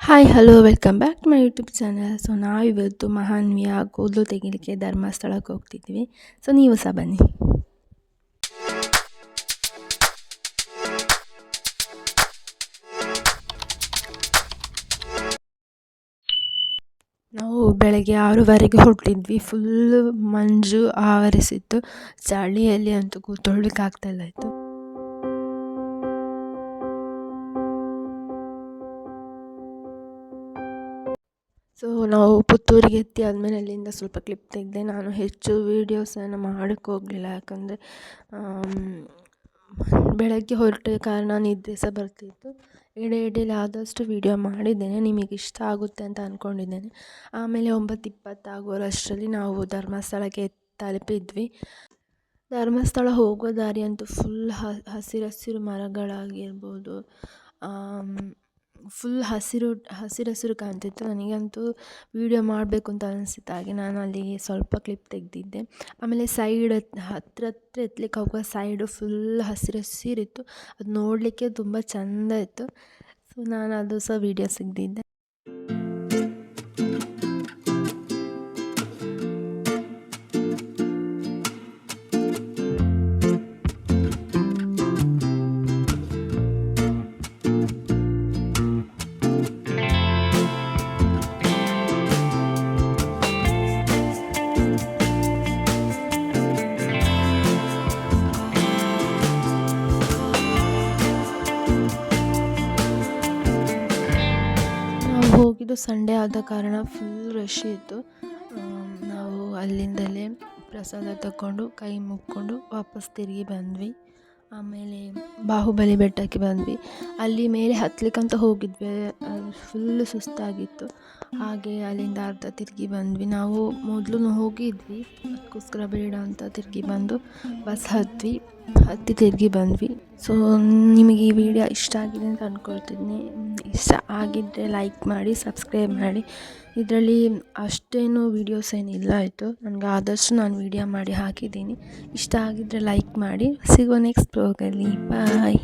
Hi hello welcome back to my YouTube channel. So ನಾವಿವತ್ತು ಮಹಾನ್ವಿಯ ಕೂದಲು ತೆಗಿಲಿಕ್ಕೆ ಧರ್ಮಸ್ಥಳಕ್ಕೆ ಹೋಗ್ತಿದ್ವಿ. ಸೊ ನೀವು ಸಹ ಬನ್ನಿ. ನಾವು ಬೆಳಗ್ಗೆ 6:30ಗೆ ಹೊರಟಿದ್ವಿ. ಫುಲ್ಲು ಮಂಜು ಆವರಿಸಿತ್ತು. ಚಳಿಯಲ್ಲಿ ಅಂತೂ ಕೂತ್ಕೊಳ್ಳಿಕ್ಕೆ ಆಗ್ತಾಯಿಲ್ಲ ಇತ್ತು. ಸೊ ನಾವು ಪುತ್ತೂರಿಗೆ ಎತ್ತಿ ಆದಮೇಲೆ ಅಲ್ಲಿಂದ ಸ್ವಲ್ಪ ಕ್ಲಿಪ್ ತೆಗೆದೆ. ನಾನು ಹೆಚ್ಚು ವೀಡಿಯೋಸನ್ನು ಮಾಡೋಕ್ಕೆ ಹೋಗಲಿಲ್ಲ, ಯಾಕಂದರೆ ಬೆಳಗ್ಗೆ ಹೊರಟ ಕಾರಣ ನಿದ್ದೆ ಸಹ ಬರ್ತಿತ್ತು. ಎಡೆಯಲ್ಲಿ ಆದಷ್ಟು ವೀಡಿಯೋ ಮಾಡಿದ್ದೇನೆ, ನಿಮಗೆ ಇಷ್ಟ ಆಗುತ್ತೆ ಅಂತ ಅಂದ್ಕೊಂಡಿದ್ದೇನೆ. ಆಮೇಲೆ 9:20 ಆಗೋರಷ್ಟರಲ್ಲಿ ನಾವು ಧರ್ಮಸ್ಥಳಕ್ಕೆ ತಲುಪಿದ್ವಿ. ಧರ್ಮಸ್ಥಳ ಹೋಗೋ ದಾರಿ ಅಂತೂ ಫುಲ್ ಹಸಿರು ಮರಗಳಾಗಿರ್ಬೋದು, ಫುಲ್ ಹಸಿರು ಕಾಣ್ತಿತ್ತು. ನನಗಂತೂ ವೀಡಿಯೋ ಮಾಡಬೇಕು ಅಂತ ಅನಿಸಿತ್ತು. ಹಾಗೆ ನಾನು ಅಲ್ಲಿ ಸ್ವಲ್ಪ ಕ್ಲಿಪ್ ತೆಗೆದಿದ್ದೆ. ಆಮೇಲೆ ಸೈಡ್ ಹತ್ರ ಎತ್ತಲಿಕ್ಕೆ ಹೋಗುವ ಸೈಡು ಫುಲ್ ಹಸಿರಿತ್ತು. ಅದು ನೋಡಲಿಕ್ಕೆ ತುಂಬ ಚೆಂದ ಇತ್ತು. ಸೊ ನಾನು ಅದು ಸಹ ವೀಡಿಯೋ ತೆಗೆದಿದ್ದೆ. ಹೋಗಿದ್ದು ಸಂಡೇ ಆದ ಕಾರಣ ಫುಲ್ ರಶ್ ಇತ್ತು. ನಾವು ಅಲ್ಲಿಂದಲೇ ಪ್ರಸಾದ ತಗೊಂಡು ಕೈ ಮುಕ್ಕೊಂಡು ವಾಪಸ್ ತಿರುಗಿ ಬಂದ್ವಿ. ಆಮೇಲೆ ಬಾಹುಬಲಿ ಬೆಟ್ಟಕ್ಕೆ ಬಂದ್ವಿ. ಅಲ್ಲಿ ಮೇಲೆ ಹತ್ತಲಿಕ್ಕಂತ ಹೋಗಿದ್ವಿ, ಫುಲ್ಲು ಸುಸ್ತಾಗಿತ್ತು. ಹಾಗೆ ಅಲ್ಲಿಂದ ಅರ್ಧ ತಿರುಗಿ ಬಂದ್ವಿ. ನಾವು ಮೊದಲು ಹೋಗಿದ್ವಿ, ಅದಕ್ಕೋಸ್ಕರ ಬೇಡ ಅಂತ ತಿರುಗಿ ಬಂದು ಬಸ್ ಹತ್ತಿ ತಿರುಗಿ ಬಂದ್ವಿ. ಸೊ ನಿಮಗೆ ಈ ವಿಡಿಯೋ ಇಷ್ಟ ಆಗಿದೆ ಅಂತ ಅಂದ್ಕೊಳ್ತಿದ್ದೀನಿ. ಇಷ್ಟ ಆಗಿದ್ದರೆ ಲೈಕ್ ಮಾಡಿ, ಸಬ್ಸ್ಕ್ರೈಬ್ ಮಾಡಿ. ಇದರಲ್ಲಿ ಅಷ್ಟೇನು ವೀಡಿಯೋಸ್ ಏನಿಲ್ಲ ಆಯಿತು, ನನಗೆ ಆದಷ್ಟು ನಾನು ವೀಡಿಯೋ ಮಾಡಿ ಹಾಕಿದ್ದೀನಿ. ಇಷ್ಟ ಆಗಿದ್ದರೆ ಲೈಕ್ ಮಾಡಿ. ಸಿಗುವ ನೆಕ್ಸ್ಟ್ ಬ್ಲಾಗಲ್ಲಿ. ಬಾಯ್.